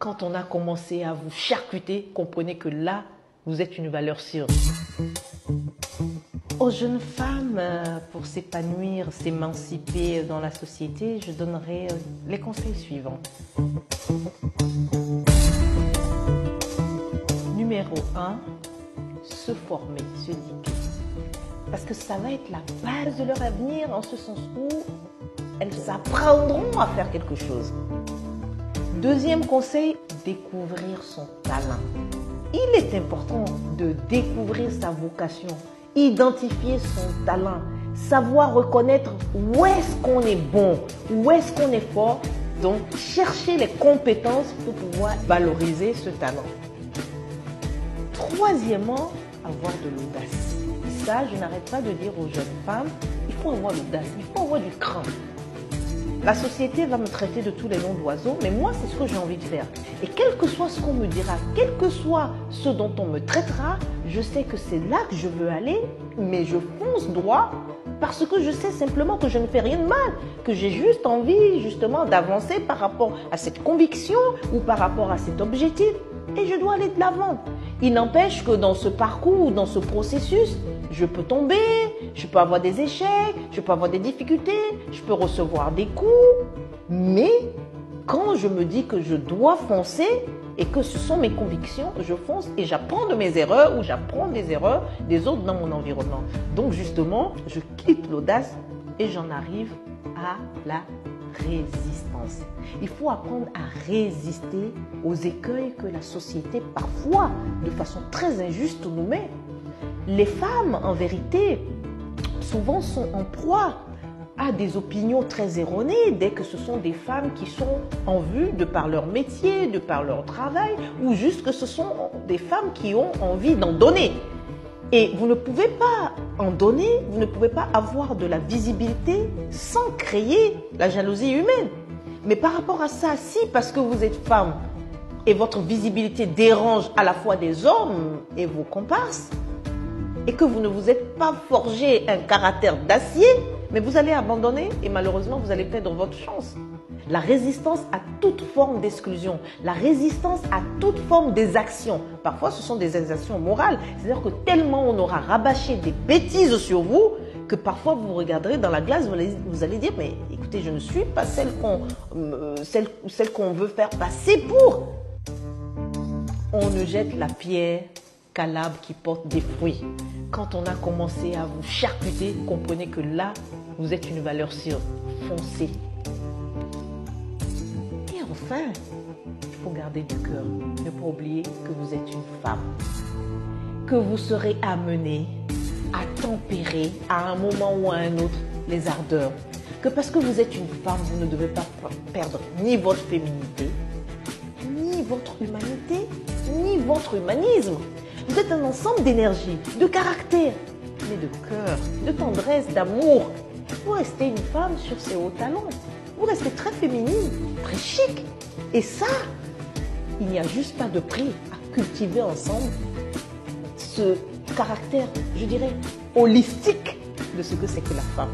Quand on a commencé à vous charcuter, comprenez que là, vous êtes une valeur sûre. Aux jeunes femmes, pour s'épanouir, s'émanciper dans la société, je donnerai les conseils suivants. Numéro 1, se former, s'éduquer. Parce que ça va être la base de leur avenir, en ce sens où elles apprendront à faire quelque chose. Deuxième conseil, découvrir son talent. Il est important de découvrir sa vocation, identifier son talent, savoir reconnaître où est-ce qu'on est bon, où est-ce qu'on est fort. Donc, chercher les compétences pour pouvoir valoriser ce talent. Troisièmement, avoir de l'audace. Ça, je n'arrête pas de dire aux jeunes femmes, il faut avoir l'audace, il faut avoir du cran. La société va me traiter de tous les noms d'oiseaux, mais moi, c'est ce que j'ai envie de faire. Et quel que soit ce qu'on me dira, quel que soit ce dont on me traitera, je sais que c'est là que je veux aller, mais je fonce droit parce que je sais simplement que je ne fais rien de mal, que j'ai juste envie justement d'avancer par rapport à cette conviction ou par rapport à cet objectif. Et je dois aller de l'avant. Il n'empêche que dans ce parcours, dans ce processus, je peux tomber, je peux avoir des échecs, je peux avoir des difficultés, je peux recevoir des coups. Mais quand je me dis que je dois foncer et que ce sont mes convictions, je fonce et j'apprends de mes erreurs ou j'apprends des erreurs des autres dans mon environnement. Donc justement, je quitte l'audace et j'en arrive à la résistance. Il faut apprendre à résister aux écueils que la société, parfois, de façon très injuste, nous met. Les femmes, en vérité, souvent sont en proie à des opinions très erronées dès que ce sont des femmes qui sont en vue de par leur métier, de par leur travail, ou juste que ce sont des femmes qui ont envie d'en donner. Et vous ne pouvez pas en donner, vous ne pouvez pas avoir de la visibilité sans créer la jalousie humaine. Mais par rapport à ça, si parce que vous êtes femme et votre visibilité dérange à la fois des hommes et vos comparses, et que vous ne vous êtes pas forgé un caractère d'acier, mais vous allez abandonner et malheureusement vous allez perdre votre chance. La résistance à toute forme d'exclusion, la résistance à toute forme d'exaction. Parfois, ce sont des exactions morales. C'est-à-dire que tellement on aura rabâché des bêtises sur vous que parfois vous regarderez dans la glace, vous allez dire, mais écoutez, je ne suis pas celle qu'on veut faire passer pour. On ne jette la pierre qu'à l'arbre qui porte des fruits. Quand on a commencé à vous charcuter, comprenez que là, vous êtes une valeur sûre. Foncez. Enfin, il faut garder du cœur. Ne pas oublier que vous êtes une femme. Que vous serez amenée à tempérer à un moment ou à un autre les ardeurs. Que parce que vous êtes une femme, vous ne devez pas perdre ni votre féminité, ni votre humanité, ni votre humanisme. Vous êtes un ensemble d'énergie, de caractère, mais de cœur, de tendresse, d'amour. Vous restez une femme sur ses hauts talons. Vous restez très féminine, très chic. Et ça, il n'y a juste pas de prix à cultiver ensemble ce caractère, je dirais, holistique de ce que c'est que la femme.